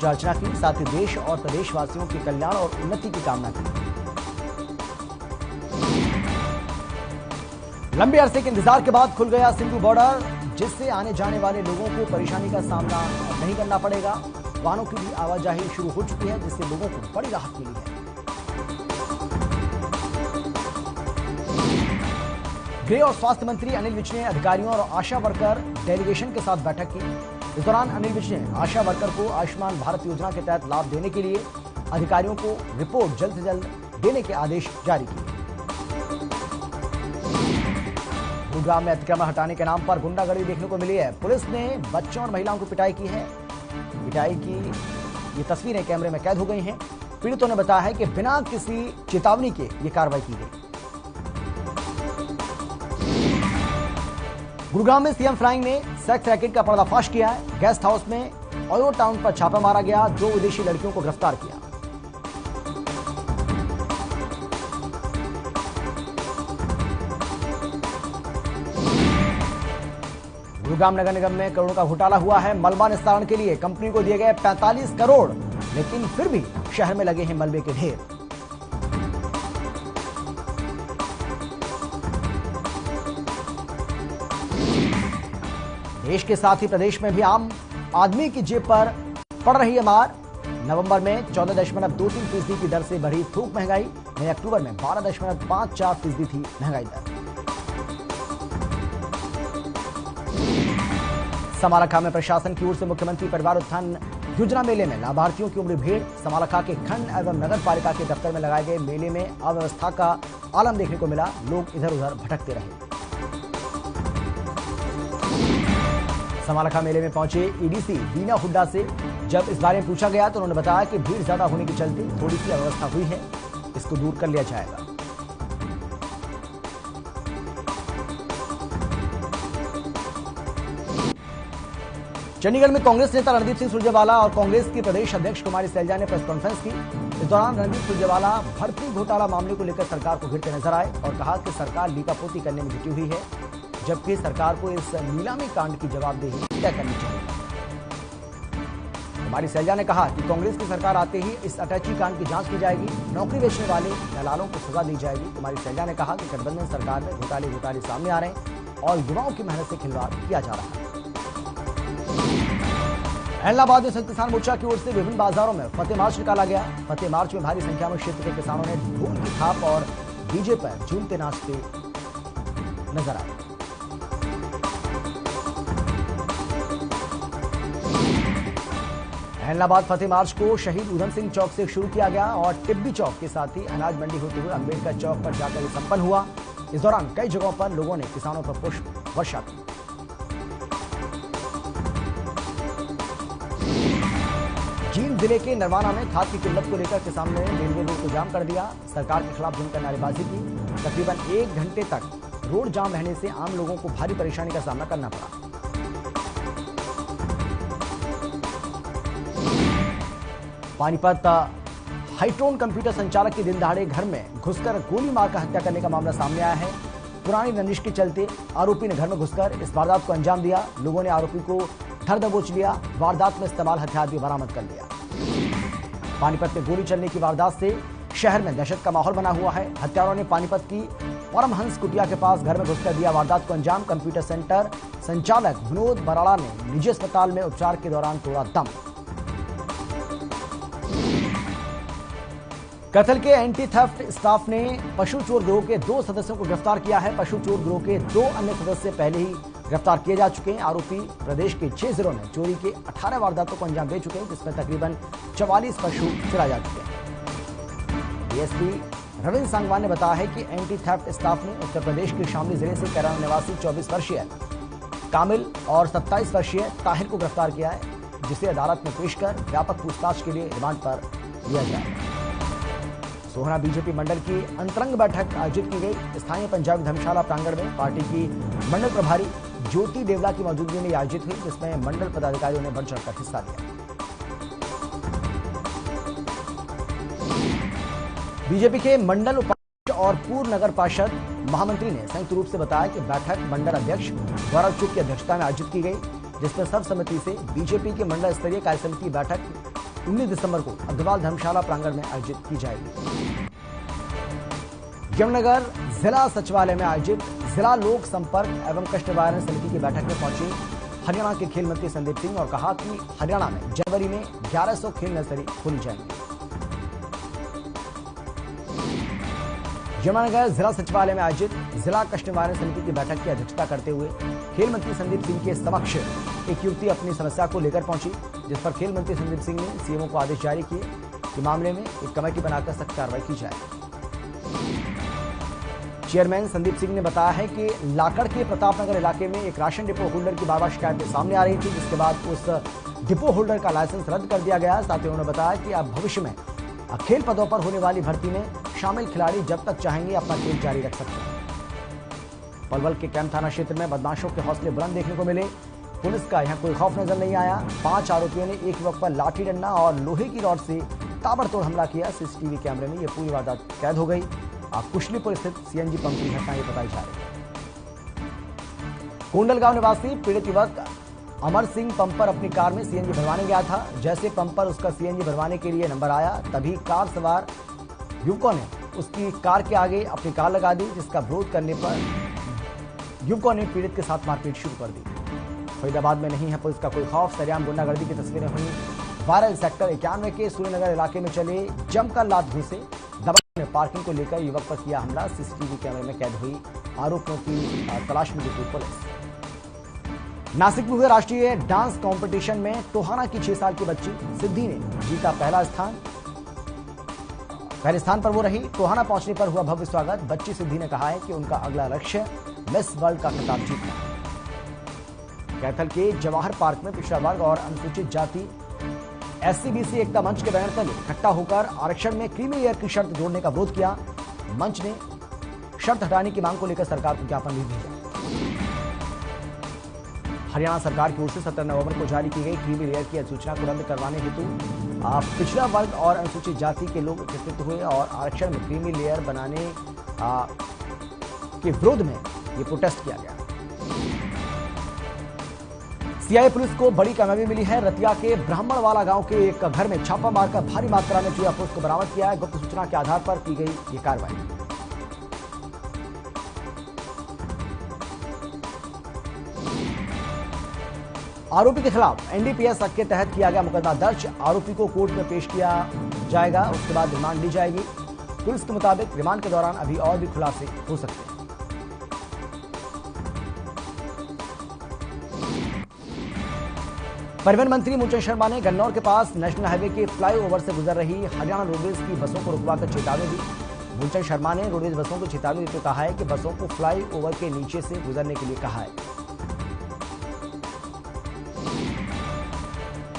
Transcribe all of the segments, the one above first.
अर्चना की, साथ ही देश और प्रदेशवासियों के कल्याण और उन्नति की कामना की। लंबे अरसे के इंतजार के बाद खुल गया सिंधु बॉर्डर, जिससे आने जाने वाले लोगों को परेशानी का सामना नहीं करना पड़ेगा। वाहनों की भी आवाजाही शुरू हो चुकी है, जिससे लोगों को बड़ी राहत मिली है। गृह और स्वास्थ्य मंत्री अनिल विज ने अधिकारियों और आशा वर्कर डेलीगेशन के साथ बैठक की। इस दौरान अनिल विज ने आशा वर्कर को आयुष्मान भारत योजना के तहत लाभ देने के लिए अधिकारियों को रिपोर्ट जल्द से जल्द देने के आदेश जारी किए। गुरुग्राम में अतिक्रमण हटाने के नाम पर गुंडागर्दी देखने को मिली है। पुलिस ने बच्चों और महिलाओं को पिटाई की है। पिटाई की ये तस्वीरें कैमरे में कैद हो गई हैं। पीड़ितों ने बताया है कि बिना किसी चेतावनी के ये कार्रवाई की गई। गुरुग्राम में सीएम फ्लाइंग ने सेक्स रैकेट का पर्दाफाश किया है। गेस्ट हाउस में ओयो टाउन पर छापा मारा गया। 2 विदेशी लड़कियों को गिरफ्तार किया। गुरुग्राम नगर निगम में करोड़ों का घोटाला हुआ है। मलबा निस्तारण के लिए कंपनी को दिए गए 45 करोड़, लेकिन फिर भी शहर में लगे हैं मलबे के ढेर। देश के साथ ही प्रदेश में भी आम आदमी की जेब पर पड़ रही है मार। नवंबर में 14.23% की दर से बढ़ी थोक महंगाई। वहीं अक्टूबर में 12.54% थी महंगाई दर। समालखा में प्रशासन की ओर से मुख्यमंत्री परिवार उत्थान योजना मेले में लाभार्थियों की उमड़ी भीड़। समालखा के खंड एवं नगर पालिका के दफ्तर में लगाए गए मेले में अव्यवस्था का आलम देखने को मिला। लोग इधर उधर भटकते रहे। समालखा मेले में पहुंचे ईडीसी बीना हुड्डा से जब इस बारे में पूछा गया तो उन्होंने बताया कि भीड़ ज्यादा होने के चलते थोड़ी सी अव्यवस्था हुई है, इसको दूर कर लिया जाएगा। चंडीगढ़ में कांग्रेस नेता रणदीप सिंह सुरजेवाला और कांग्रेस की प्रदेश अध्यक्ष कुमारी सैलजा ने प्रेस कॉन्फ्रेंस की। इस दौरान रणदीप सुरजेवाला भर्ती घोटाला मामले को लेकर सरकार को घेरते नजर आए और कहा कि सरकार लीपापोती करने में जुटी हुई है, जबकि सरकार को इस नीलामी कांड की जवाबदेही तय करनी चाहिए। कुमारी सैलजा ने कहा कि कांग्रेस की सरकार आते ही इस अटैची कांड की जांच की जाएगी, नौकरी बेचने वाले दलालों को सजा दी जाएगी। कुमारी सैलजा ने कहा कि गठबंधन सरकार में घोटाले सामने आ रहे हैं और युवाओं की मेहनत से खिलवाड़ किया जा रहा है। इलाहाबाद में संयुक्त किसान मोर्चा की ओर से विभिन्न बाजारों में फतेह मार्च निकाला गया। फतेह मार्च में भारी संख्या में क्षेत्र के किसानों ने ढोल की थाप और डीजे पर झूमते नाचते नजर आए। इलाहाबाद फतेह मार्च को शहीद उधम सिंह चौक से शुरू किया गया और टिब्बी चौक के साथ ही अनाज मंडी होते हुए अंबेडकर चौक पर जाकर संपन्न हुआ। इस दौरान कई जगहों पर लोगों ने किसानों पर पुष्प वर्षा की। जींद जिले के नरवाना में खाद की किल्लत को लेकर किसानों ने रेलवे रोड को जाम कर दिया। सरकार के खिलाफ जमकर नारेबाजी की। तकरीबन 1 घंटे तक रोड जाम रहने से आम लोगों को भारी परेशानी का सामना करना पड़ा। पानीपत हाईटोन कंप्यूटर संचालक की दिन दहाड़े घर में घुसकर गोली मारकर हत्या करने का मामला सामने आया है। पुरानी रंजिश के चलते आरोपी ने घर में घुसकर इस वारदात को अंजाम दिया। लोगों ने आरोपी को धर दबोच लिया। वारदात में इस्तेमाल हथियार भी बरामद कर लिया। पानीपत में गोली चलने की वारदात से शहर में दहशत का माहौल बना हुआ है। हत्यारों ने पानीपत की परमहंस कुटिया के पास घर में घुसकर दिया वारदात को अंजाम। कंप्यूटर सेंटर संचालक विनोद बराड़ा ने निजी अस्पताल में उपचार के दौरान तोड़ा दम। कत्ल के एंटी थेफ्ट स्टाफ ने पशु चोर गिरोह के 2 सदस्यों को गिरफ्तार किया है। पशु चोर गिरोह के 2 अन्य सदस्य पहले ही गिरफ्तार किए जा चुके हैं। आरोपी प्रदेश के 6 जिलों में चोरी के 18 वारदातों को अंजाम दे चुके हैं, जिसमें तकरीबन 44 पशु चुरा जा चुके हैं। डीएसपी रविंद्र सांगवान ने बताया है कि एंटी थेफ्ट स्टाफ ने उत्तर प्रदेश के शामली जिले से कैराना निवासी 24 वर्षीय कामिल और 27 वर्षीय ताहिर को गिरफ्तार किया है, जिसे अदालत में पेश कर व्यापक पूछताछ के लिए रिमांड पर लिया जाएगा। सोहना बीजेपी मंडल की अंतरंग बैठक आयोजित की गई। स्थानीय पंजाबी धर्मशाला प्रांगण में पार्टी की मंडल प्रभारी ज्योति देवला की मौजूदगी में आयोजित हुई, जिसमें मंडल पदाधिकारियों ने बढ़ चढ़कर हिस्सा लिया। बीजेपी के मंडल उपाध्यक्ष और पूर्व नगर पार्षद महामंत्री ने संयुक्त रूप से बताया कि बैठक मंडल अध्यक्ष गौरव चुग की अध्यक्षता में आयोजित की गई, जिसमें सर्वसम्मति से बीजेपी के मंडल स्तरीय कार्यसमिति बैठक 19 दिसंबर को अग्रवाल धर्मशाला प्रांगण में आयोजित की जाएगी। यमुनानगर जिला सचिवालय में आयोजित जिला लोक संपर्क एवं कष्ट निवारण समिति की बैठक में पहुंचे हरियाणा के खेल मंत्री संदीप सिंह और कहा कि हरियाणा में जनवरी में 1100 खेल नर्सरी खोली जाएंगी। यमुनानगर जिला सचिवालय में आयोजित जिला कष्ट निवारण समिति की बैठक की अध्यक्षता करते हुए खेल मंत्री संदीप सिंह के समक्ष एक युवती अपनी समस्या को लेकर पहुंची, जिस पर खेल मंत्री संदीप सिंह ने सीएमओ को आदेश जारी किए कि मामले में एक कमेटी बनाकर सख्त कार्रवाई की जाए। चेयरमैन संदीप सिंह ने बताया है कि लाकड़ के प्रतापनगर इलाके में एक राशन डिपो होल्डर की बार-बार शिकायतें सामने आ रही थी, जिसके बाद उस डिपो होल्डर का लाइसेंस रद्द कर दिया गया। साथ ही उन्होंने बताया कि अब भविष्य में खेल पदों पर होने वाली भर्ती में शामिल खिलाड़ी जब तक चाहेंगे अपना खेल जारी रख सकते हैं। पलवल के कैंप थाना क्षेत्र में बदमाशों के हौसले बुलंद देखने को मिले। पुलिस का यहां कोई खौफ नजर नहीं आया। 5 आरोपियों ने एक युवक पर लाठी डंडा और लोहे की रॉड से ताबड़तोड़ हमला किया। सीसीटीवी कैमरे में यह पूरी वारदात कैद हो गई। कुशलीपुर स्थित सीएनजी पंप की घटना ये बताई जा रही है। कोंडलगांव निवासी पीड़ित युवक अमर सिंह पंप पर अपनी कार में सीएनजी भरवाने गया था। जैसे पंप पर उसका सीएनजी भरवाने के लिए नंबर आया, तभी कार सवार युवकों ने उसकी कार के आगे अपनी कार लगा दी, जिसका विरोध करने पर युवकों ने पीड़ित के साथ मारपीट शुरू कर दी। फरीदाबाद में नहीं है पुलिस का कोई खौफ। सरेआम गुंडागर्दी की तस्वीरें हुई वायरल। सेक्टर 91 के सूर्यनगर इलाके में चले जमकर लात घूसे। दबंग ने पार्किंग को लेकर युवक पर किया हमला। सीसीटीवी कैमरे में कैद हुई आरोपियों की तलाश में जुटी पुलिस। नासिक में हुए राष्ट्रीय डांस कंपटीशन में टोहाना की 6 साल की बच्ची सिद्धि ने जीता पहला स्थान। पहले स्थान पर वो रही। टोहाना पहुंचने पर हुआ भव्य स्वागत। बच्ची सिद्धि ने कहा है कि उनका अगला लक्ष्य मिस वर्ल्ड का खिताब जीतना। कैथल के जवाहर पार्क में पिछड़ा वर्ग और अनुसूचित जाति SC-BC एकता मंच के बैनर तले इकट्ठा होकर आरक्षण में क्रीमी लेयर की शर्त जोड़ने का विरोध किया। मंच ने शर्त हटाने की मांग को लेकर सरकार को ज्ञापन भी भेजा। हरियाणा सरकार की ओर से 17 नवंबर को जारी की गई क्रीमी लेयर की अधिसूचना को रद्द करवाने हेतु पिछड़ा वर्ग और अनुसूचित जाति के लोग एकत्रित हुए और आरक्षण में क्रीमी लेयर बनाने के विरोध में ये प्रोटेस्ट किया गया। सीआईए पुलिस को बड़ी कामयाबी मिली है। रतिया के ब्राह्मणवाला गांव के एक घर में छापा मारकर भारी मात्रा में चूहा पोस्त को बरामद किया है। गुप्त सूचना के आधार पर की गई ये कार्रवाई। आरोपी के खिलाफ एनडीपीएस एक्ट के तहत किया गया मुकदमा दर्ज। आरोपी को कोर्ट में पेश किया जाएगा, उसके बाद रिमांड ली जाएगी। पुलिस के मुताबिक रिमांड के दौरान अभी और भी खुलासे हो सकते हैं। परिवहन मंत्री मूलचंद शर्मा ने गन्नौर के पास नेशनल हाईवे के फ्लाईओवर से गुजर रही हरियाणा रोडवेज की बसों को रुकवाकर चेतावनी दी। मूलचंद शर्मा ने रोडवेज बसों को चेतावनी देते कहा है कि बसों को फ्लाईओवर के नीचे से गुजरने के लिए कहा है।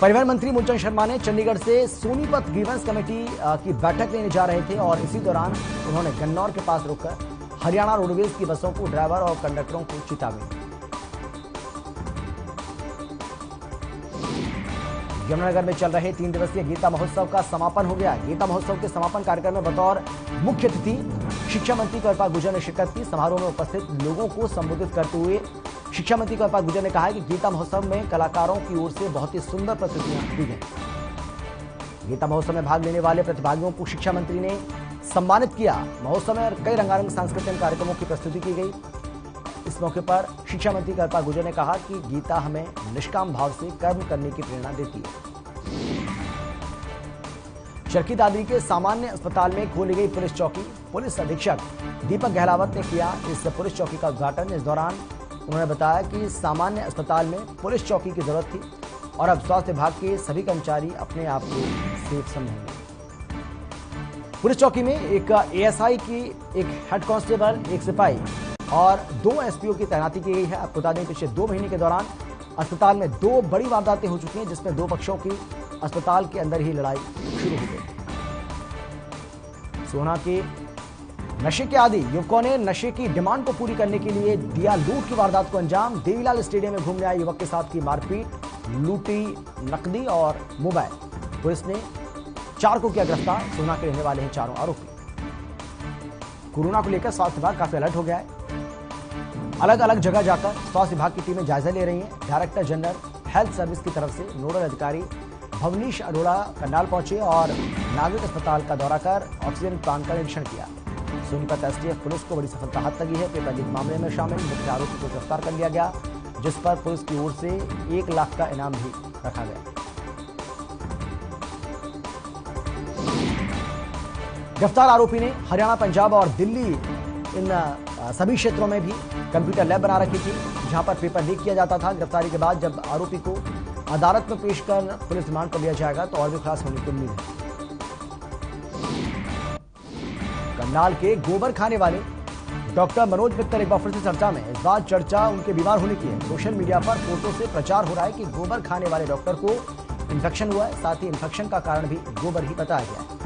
परिवहन मंत्री मूलचंद शर्मा ने चंडीगढ़ से सोनीपत ग्रीवेंस कमेटी की बैठक लेने जा रहे थे और इसी दौरान उन्होंने गन्नौर के पास रुककर हरियाणा रोडवेज की बसों को ड्राइवर और कंडक्टरों को चेतावनी दी। यमुनानगर में चल रहे 3 दिवसीय गीता महोत्सव का समापन हो गया। गीता महोत्सव के समापन कार्यक्रम में बतौर मुख्य अतिथि शिक्षा मंत्री कृपाल गुर्जर ने शिरकत की। समारोह में उपस्थित लोगों को संबोधित करते हुए शिक्षा मंत्री कृपाल गुर्जर ने कहा कि गीता महोत्सव में कलाकारों की ओर से बहुत ही सुंदर प्रस्तुतियां दी गई। गीता महोत्सव में भाग लेने वाले प्रतिभागियों को शिक्षा मंत्री ने सम्मानित किया। महोत्सव में कई रंगारंग सांस्कृतिक कार्यक्रमों की प्रस्तुति की गई। इस मौके पर शिक्षा मंत्री कृपाल गुर्जर ने कहा कि गीता हमें निष्काम भाव से कर्म करने की प्रेरणा देती है। चरखी दादरी के सामान्य अस्पताल में खोली गई पुलिस चौकी। पुलिस अधीक्षक दीपक गहलावत ने किया इस पुलिस चौकी का उद्घाटन। इस दौरान उन्होंने बताया कि सामान्य अस्पताल में पुलिस चौकी की जरूरत थी और अब स्वास्थ्य विभाग के सभी कर्मचारी अपने आप को सेफ समझेंगे। पुलिस चौकी में एक एएसआई की, एक हेड कांस्टेबल, एक सिपाही और 2 एसपीओ की तैनाती की गई है। आपको बता दें पिछले 2 महीने के दौरान अस्पताल में 2 बड़ी वारदातें हो चुकी हैं, जिसमें 2 पक्षों की अस्पताल के अंदर ही लड़ाई शुरू हो गई। सोहना के नशे के आदी युवकों ने नशे की डिमांड को पूरी करने के लिए दिया लूट की वारदात को अंजाम। देवीलाल स्टेडियम में घूमने आए युवक के साथ की मारपीट, लूटी नकदी और मोबाइल। पुलिस ने 4 को किया गिरफ्तार। सोहना के रहने वाले हैं चारों आरोपी। कोरोना को लेकर स्वास्थ्य विभाग काफी अलर्ट हो गया है। अलग अलग जगह जाकर स्वास्थ्य विभाग की टीमें जायजा ले रही हैं। डायरेक्टर जनरल हेल्थ सर्विस की तरफ से नोडल अधिकारी भवनीश अरोड़ा करनाल पहुंचे और नागरिक अस्पताल का दौरा कर ऑक्सीजन प्लांट का निरीक्षण किया। सोनीपत एसटीएफ पुलिस को बड़ी सफलता हाथ लगी है। पेपर लीक मामले में शामिल मुख्य आरोपी को गिरफ्तार कर लिया गया, जिस पर पुलिस की ओर से 1 लाख का इनाम भी रखा गया। गिरफ्तार आरोपी ने हरियाणा, पंजाब और दिल्ली इन सभी क्षेत्रों में भी कंप्यूटर लैब बना रखी थी, जहां पर पेपर लीक किया जाता था। गिरफ्तारी के बाद जब आरोपी को अदालत में पेश कर पुलिस रिमांड पर लिया जाएगा तो और भी खुलासा होने की उम्मीद है। करनाल के गोबर खाने वाले डॉक्टर मनोज मित्तल एक बार फिर से चर्चा में। इस बार चर्चा उनके बीमार होने की है। सोशल मीडिया पर फोटो से प्रचार हो रहा है कि गोबर खाने वाले डॉक्टर को इंफेक्शन हुआ है। साथ ही इंफेक्शन का कारण भी गोबर ही बताया गया है।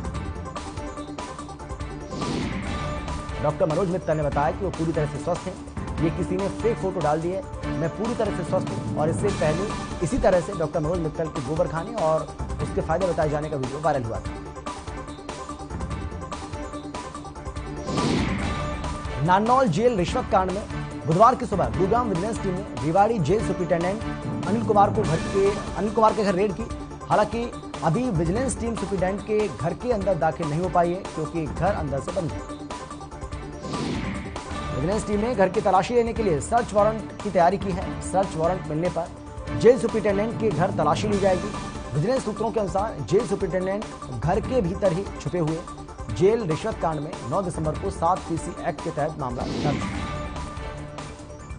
डॉक्टर मनोज मित्तल ने बताया कि वो पूरी तरह से स्वस्थ हैं। ये किसी ने फेक फोटो डाल दी है। मैं पूरी तरह से स्वस्थ हूं। और इससे पहले इसी तरह से डॉक्टर मनोज मित्तल के गोबर खाने और उसके फायदे बताए जाने का वीडियो वायरल हुआ था। नारनौल जेल रिश्वत कांड में बुधवार की सुबह गुरुग्राम विजिलेंस टीम ने रेवाड़ी जेल सुपरिटेंडेंट अनिल कुमार के घर रेड की। हालांकि अभी विजिलेंस टीम सुपरिटेंडेंट के घर के अंदर दाखिल नहीं हो पाई है, क्योंकि घर अंदर से बंद है। विजिलेंस टीम ने घर की तलाशी लेने के लिए सर्च वारंट की तैयारी की है। सर्च वारंट मिलने पर जेल सुपरिटेंडेंट के घर तलाशी ली जाएगी। विजिलेंस सूत्रों के अनुसार जेल सुपरिटेंडेंट घर के भीतर ही छुपे हुए। जेल रिश्वत कांड में 9 दिसंबर को 7 PC एक्ट के तहत मामला दर्ज है।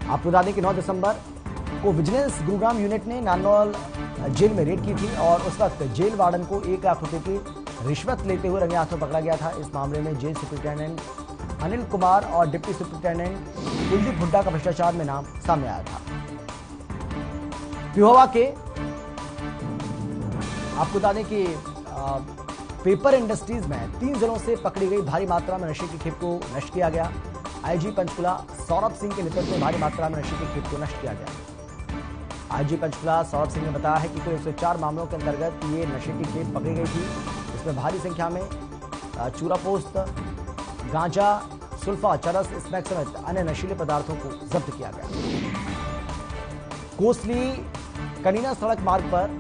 आपको बता दें कि 9 दिसंबर को विजिलेंस गुरुग्राम यूनिट ने नारनौल जेल में रेड की थी और उस वक्त जेल वार्डन को 1 लाख रुपए की रिश्वत लेते हुए रंगे हाथों पकड़ा गया था। इस मामले में जेल सुपरिटेंडेंट अनिल कुमार और डिप्टी सुपरिटेंडेंट कुलदीप हुड्डा का भ्रष्टाचार में नाम सामने आया था। पिहोवा के आपको बता दें कि पेपर इंडस्ट्रीज में 3 जिलों से पकड़ी गई भारी मात्रा में नशे की खेप को नष्ट किया गया। आईजी पंचकुला सौरभ सिंह के नेतृत्व में भारी मात्रा में नशे की खेप को नष्ट किया गया। आईजी पंचकुला सौरभ सिंह ने बताया है कि कुल 104 मामलों के अंतर्गत ये नशे की खेप पकड़ी गई थी। इसमें भारी संख्या में चूरापोस्त, गांजा, सुल्फा, चरस, स्मैक समेत अन्य नशीले पदार्थों को जब्त किया गया। कोसली कनीना सड़क मार्ग पर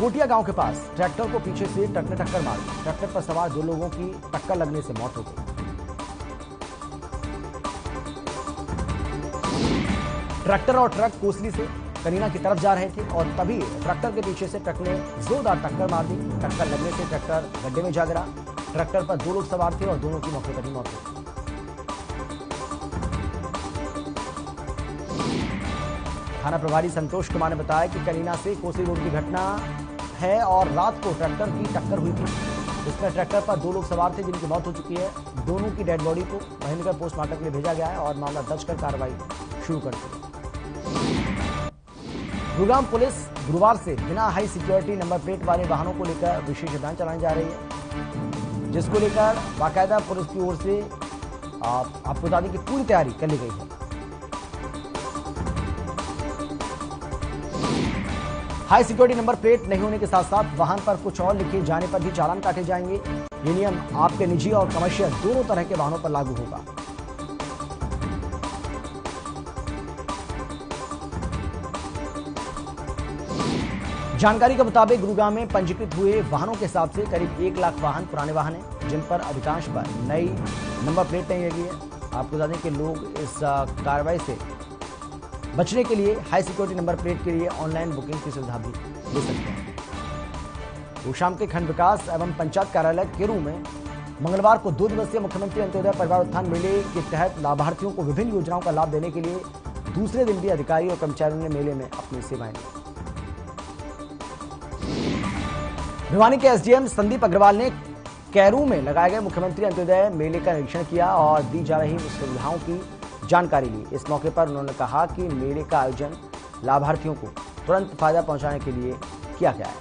कोटिया गांव के पास ट्रैक्टर को पीछे से ट्रक ने टक्कर मार दी। ट्रैक्टर पर सवार 2 लोगों की टक्कर लगने से मौत हो गई। ट्रैक्टर और ट्रक कोसली से कनीना की तरफ जा रहे थे और तभी ट्रैक्टर के पीछे से ट्रक ने जोरदार टक्कर मार दी। टक्कर लगने से ट्रैक्टर गड्ढे में जा गिरा। ट्रैक्टर पर 2 लोग सवार थे और दोनों की मौके पर ही मौत हो गई। थाना प्रभारी संतोष कुमार ने बताया कि कनीना से कोसी रोड की घटना है और रात को ट्रैक्टर की टक्कर हुई थी, जिसमें ट्रैक्टर पर 2 लोग सवार थे जिनकी मौत हो चुकी है। दोनों की डेड बॉडी को महेंद्रगढ़ पोस्टमार्टम के लिए भेजा गया है और मामला दर्ज कर कार्रवाई शुरू कर दी है। गुरुग्राम पुलिस गुरुवार से बिना हाई सिक्योरिटी नंबर प्लेट वाले वाहनों को लेकर विशेष अभियान चलाने जा रही है, जिसको लेकर बाकायदा पुलिस की ओर से आपको बता दें कि पूरी तैयारी कर ली गई है। हाई सिक्योरिटी नंबर प्लेट नहीं होने के साथ साथ वाहन पर कुछ और लिखे जाने पर भी चालान काटे जाएंगे। ये नियम आपके निजी और कमर्शियल दोनों तरह के वाहनों पर लागू होगा। जानकारी के मुताबिक गुरुग्राम में पंजीकृत हुए वाहनों के हिसाब से करीब 1 लाख वाहन पुराने वाहन हैं, जिन पर अधिकांश पर नई नंबर प्लेट नहीं लगी है। आपको बता दें कि लोग इस कार्रवाई से बचने के लिए हाई सिक्योरिटी नंबर प्लेट के लिए ऑनलाइन बुकिंग की सुविधा भी ले सकते हैं। गुरुग्राम के खंड विकास एवं पंचायत कार्यालय केरू में मंगलवार को 2 दिवसीय मुख्यमंत्री अंत्योदय परिवार उत्थान मेले के तहत लाभार्थियों को विभिन्न योजनाओं का लाभ देने के लिए दूसरे दिन भी अधिकारी और कर्मचारियों ने मेले में अपनी सेवाएं दी। भिवानी के एसडीएम संदीप अग्रवाल ने कैरू में लगाए गए मुख्यमंत्री अंत्योदय मेले का निरीक्षण किया और दी जा रही सुविधाओं की जानकारी ली। इस मौके पर उन्होंने कहा कि मेले का आयोजन लाभार्थियों को तुरंत फायदा पहुंचाने के लिए किया गया है।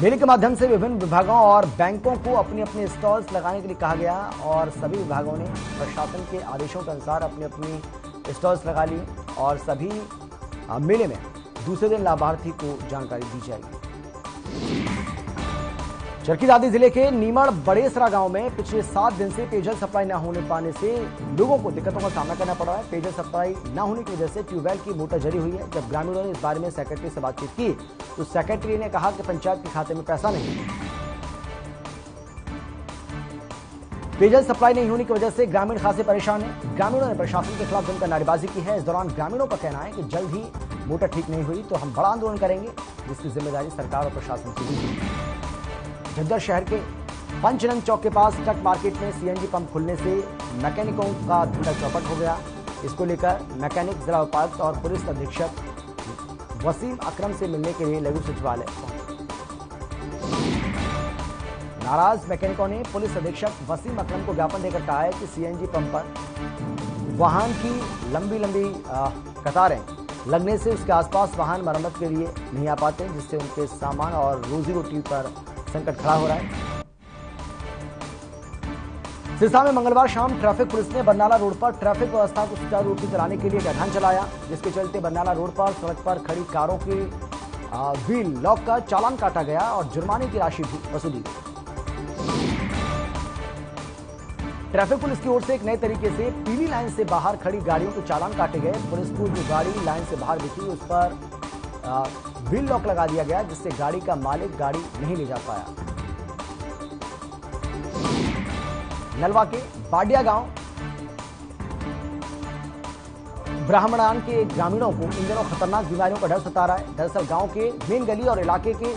मेले के माध्यम से विभिन्न विभागों और बैंकों को अपने अपने स्टॉल्स लगाने के लिए कहा गया और सभी विभागों ने प्रशासन के आदेशों के अनुसार अपनी अपनी स्टॉल्स लगा लिए और सभी मेले में दूसरे दिन लाभार्थी को जानकारी दी जाएगी। चरखी जिले के नीमड़ बड़ेसरा गांव में पिछले 7 दिन से पेयजल सप्लाई न होने पाने से लोगों को दिक्कतों का सामना करना पड़ रहा है। पेयजल सप्लाई न होने की वजह से ट्यूबवेल की मोटर जली हुई है। जब ग्रामीणों ने इस बारे में सेक्रेटरी से बातचीत की तो सेक्रेटरी ने कहा कि पंचायत के खाते में पैसा नहीं है। पेयजल सप्लाई नहीं होने की वजह से ग्रामीण खासे परेशान है। ग्रामीणों ने प्रशासन के खिलाफ जमकर नारेबाजी की है। इस दौरान ग्रामीणों का कहना है कि जल्द ही मोटर ठीक नहीं हुई तो हम बड़ा आंदोलन करेंगे, जिसकी जिम्मेदारी सरकार और प्रशासन की होगी। झज्जर शहर के पंचनंद चौक के पास ट्रक मार्केट में सीएनजी पंप खुलने से मैकेनिकों का धंधा चौपट हो गया। इसको लेकर मैकेनिक जिला उपायुक्त और पुलिस अधीक्षक वसीम अकरम से मिलने के लिए लघु सचिवालय पहुंचे। नाराज मैकेनिकों ने पुलिस अधीक्षक वसीम अकरम को ज्ञापन देकर कहा है कि सीएनजी पंप पर वाहन की लंबी कतारें लगने से उसके आसपास वाहन मरम्मत के लिए नहीं आ पाते, जिससे उनके सामान और रोजी रोटी पर संकट खड़ा हो रहा है। सिरसा में मंगलवार शाम ट्रैफिक पुलिस ने बरनाला रोड पर ट्रैफिक व्यवस्था को सुचारू रूप से चलाने के लिए एक अभियान चलाया, जिसके चलते बरनाला रोड पर सड़क पर खड़ी कारों की व्हील लॉक का चालान काटा गया और जुर्माने की राशि भी वसूली गई। ट्रैफिक पुलिस की ओर से एक नए तरीके से पीली लाइन से बाहर खड़ी गाड़ियों के चालान काटे गए। पुलिस को जो गाड़ी लाइन से बाहर दिखी उस पर व्हील लॉक लगा दिया गया, जिससे गाड़ी का मालिक गाड़ी नहीं ले जा पाया। नलवा के बाडिया गांव ब्राह्मणान के ग्रामीणों को इन दिनों खतरनाक बीमारियों का डर सता रहा है। दरअसल गांव के मेन गली और इलाके के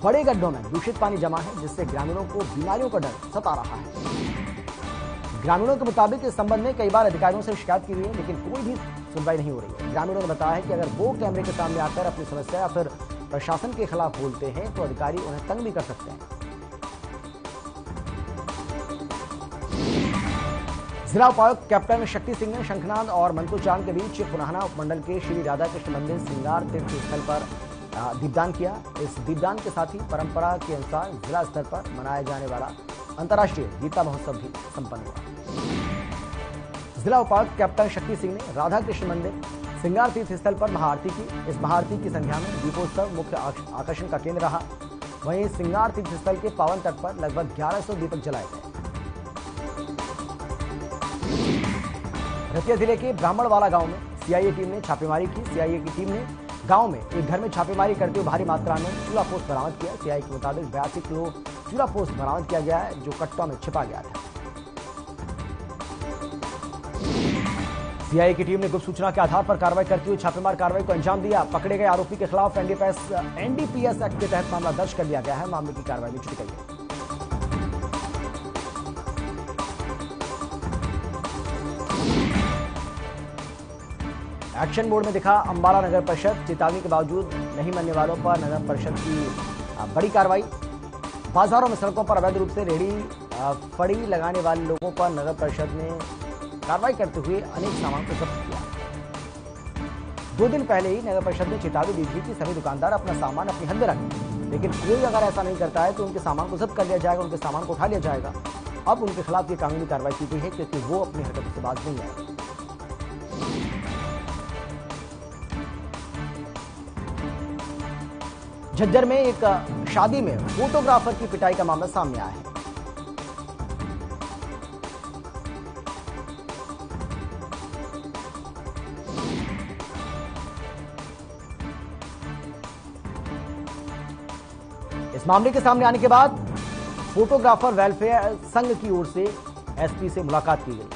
बड़े गड्ढों में दूषित पानी जमा है, जिससे ग्रामीणों को बीमारियों का डर सता रहा है। ग्रामीणों के मुताबिक इस संबंध में कई बार अधिकारियों से शिकायत की गई है, लेकिन कोई भी सुनवाई नहीं हो रही है। ग्रामीणों ने बताया है कि अगर वो कैमरे के सामने आकर अपनी समस्या या फिर प्रशासन के खिलाफ बोलते हैं तो अधिकारी उन्हें तंग भी कर सकते हैं। जिला उपायुक्त कैप्टन शक्ति सिंह ने शंखनाद और मंत्रोच्चारण के बीच पुनाहना उपमंडल के श्री राधा कृष्ण मंदिर श्रृंगार तीर्थ स्थल पर दीपदान किया। इस दीपदान के साथ ही परंपरा के अनुसार जिला स्तर पर मनाया जाने वाला अंतर्राष्ट्रीय गीता महोत्सव भी संपन्न हुआ। जिला उपायुक्त कैप्टन शक्ति सिंह ने राधा कृष्ण मंदिर श्रृंगार तीर्थ स्थल पर महाआरती की। इस महाआरती की संख्या में दीपोत्सव मुख्य आकर्षण का केंद्र रहा। वहीं श्रृंगार तीर्थ स्थल के पावन तट पर लगभग 1100 दीपक जलाए गए। रतिया जिले के ब्राह्मणवाला गांव में सीआईए टीम ने छापेमारी की। सीआईए की टीम ने गांव में एक घर में छापेमारी करते हुए भारी मात्रा में चूल्हा पोस्त बरामद किया। सीआईए के मुताबिक 82 किलो चूल्हा पोस्त बरामद किया गया है, जो कट्टों में छिपा गया था। सीआईए की टीम ने गुप्त सूचना के आधार पर कार्रवाई करते हुए छापेमार कार्रवाई को अंजाम दिया। पकड़े गए आरोपी के खिलाफ एनडीपीएस एक्ट के तहत मामला दर्ज कर लिया गया है। मामले की कार्रवाई भी शुरू की गई है। एक्शन मोड में दिखा अंबाला नगर परिषद। चेतावनी के बावजूद नहीं मानने वालों पर नगर परिषद की बड़ी कार्रवाई। बाजारों में सड़कों पर अवैध रूप से रेहड़ी फड़ी लगाने वाले लोगों पर नगर परिषद ने कार्रवाई करते हुए अनेक सामान को जब्त किया। 2 दिन पहले ही नगर परिषद ने चेतावनी दी थी कि सभी दुकानदार अपना सामान अपनी हद में रखें, लेकिन कोई अगर ऐसा नहीं करता है तो उनके सामान को जब्त कर लिया जाएगा, उनके सामान को उठा लिया जाएगा। अब उनके खिलाफ ये कानूनी कार्रवाई की गई है, क्योंकि वो अपनी हरकतों से बाज नहीं आए। झज्जर में एक शादी में फोटोग्राफर की पिटाई का मामला सामने आया है। इस मामले के सामने आने के बाद फोटोग्राफर वेलफेयर संघ की ओर से एसपी से मुलाकात की गई।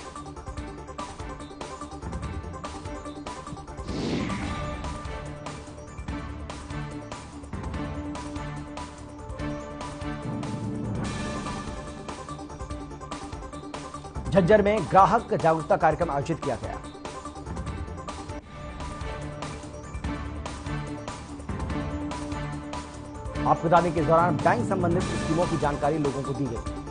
झज्जर में ग्राहक जागरूकता कार्यक्रम आयोजित किया गया। आपको बताने के दौरान बैंक संबंधित स्कीमों की जानकारी लोगों को दी गई।